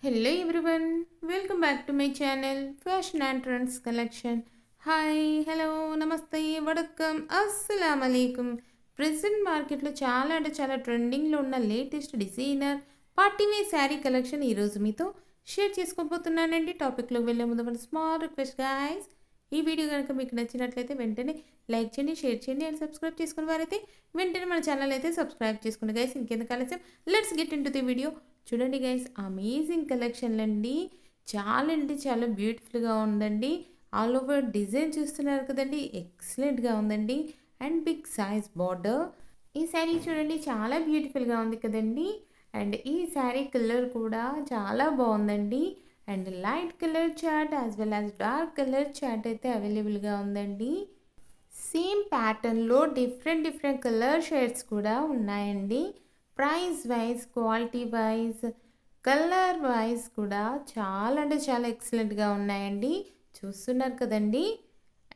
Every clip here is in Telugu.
Hello everyone, welcome back to my channel Fashion and Trends Collection. Hi, hello, namaste, vadakkam, assalamu alaikum. Present మార్కెట్లో చాలా అంటే చాలా ట్రెండింగ్లో ఉన్న latest designer party wear sari collection ఈరోజు మీతో షేర్ చేసుకోబోతున్నానండి. టాపిక్లోకి వెళ్ళే ముందు మన స్మాల్ రిక్వెస్ట్ గైస్, ఈ వీడియో కనుక మీకు నచ్చినట్లయితే వెంటనే లైక్ చేయండి, షేర్ చేయండి అండ్ సబ్స్క్రైబ్ చేసుకున్న వారైతే వెంటనే మన ఛానల్ అయితే సబ్స్క్రైబ్ చేసుకోండి గైస్. ఇంకెందుకు ఆలస్యం, let's get in to the video. చూడండి గైస్, అమేజింగ్ కలెక్షన్లు అండి. చాలా అంటే చాలా బ్యూటిఫుల్గా ఉందండి. ఆల్ ఓవర్ డిజైన్ చూస్తున్నారు కదండి, ఎక్సలెంట్గా ఉందండి. And big size border. ఈ శారీ చూడండి చాలా బ్యూటిఫుల్గా ఉంది కదండి. అండ్ ఈ శారీ కలర్ కూడా చాలా బాగుందండి. And light colour chart as well as dark colour chart అయితే అవైలబుల్గా ఉందండి. సేమ్ ప్యాటర్న్లో డిఫరెంట్ డిఫరెంట్ కలర్ షేడ్స్ కూడా ఉన్నాయండి. Price wise, quality wise, colour wise కూడా చాలా అంటే చాలా ఎక్సలెంట్గా ఉన్నాయండి. చూస్తున్నారు కదండి.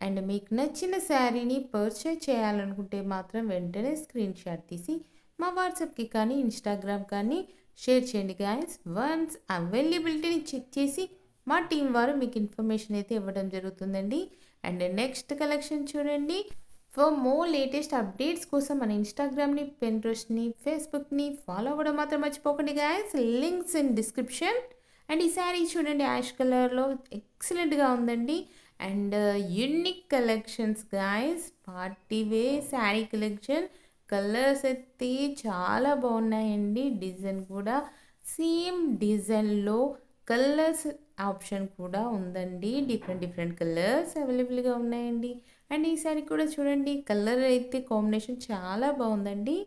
అండ్ మీకు నచ్చిన శారీని పర్చేజ్ చేయాలనుకుంటే మాత్రం వెంటనే స్క్రీన్ షాట్ తీసి మా వాట్సాప్కి కానీ ఇన్స్టాగ్రామ్ కానీ షేర్ చేయండి గాయస్. వన్స్ అవైలబిలిటీని చెక్ చేసి మా టీం వారు మీకు ఇన్ఫర్మేషన్ అయితే ఇవ్వడం జరుగుతుందండి. అండ్ నెక్స్ట్ కలెక్షన్ చూడండి. ఫర్ మోర్ లేటెస్ట్ అప్డేట్స్ కోసం మన ఇన్స్టాగ్రామ్ని, పిన్ట్రెస్ట్ని, ఫేస్బుక్ని ఫాలో అవ్వడం మాత్రం మర్చిపోకండి guys. Links in description. And ఈ శారీ చూడండి యాష్ కలర్లో ఎక్సలెంట్గా ఉందండి. And unique collections guys, party wear sari collection. Colours అయితే చాలా బాగున్నాయండి. డిజైన్ కూడా సేమ్ డిజైన్లో కలర్స్ ఆప్షన్ కూడా ఉందండి. డిఫరెంట్ డిఫరెంట్ కలర్స్ అవైలబుల్గా ఉన్నాయండి. అండ్ ఈ శారీ కూడా చూడండి, కలర్ అయితే కాంబినేషన్ చాలా బాగుందండి.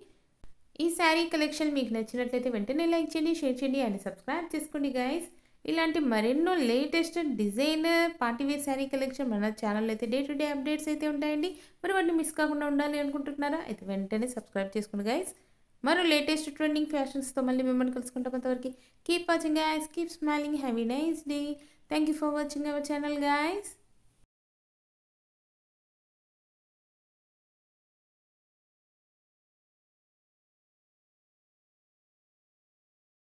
ఈ శారీ కలెక్షన్ మీకు నచ్చినట్లయితే వెంటనే లైక్ చేయండి, షేర్ చేయండి అండ్ సబ్స్క్రైబ్ చేసుకోండి గైస్. ఇలాంటి మరెన్నో latest designer party wear sari collection మన ఛానల్ అయితే డే టు డే అప్డేట్స్ అయితే ఉంటాయండి. మరి వాటిని మిస్ కాకుండా ఉండాలి అనుకుంటున్నారా? అయితే వెంటనే సబ్స్క్రైబ్ చేసుకోండి గైస్. మరో లేటెస్ట్ ట్రెండింగ్ ఫ్యాషన్స్తో మళ్ళీ మిమ్మల్ని కలుసుకుంటాం. అంతవరకు keep watching guys, keep smiling, have a nice day. Thank you for watching our channel guys.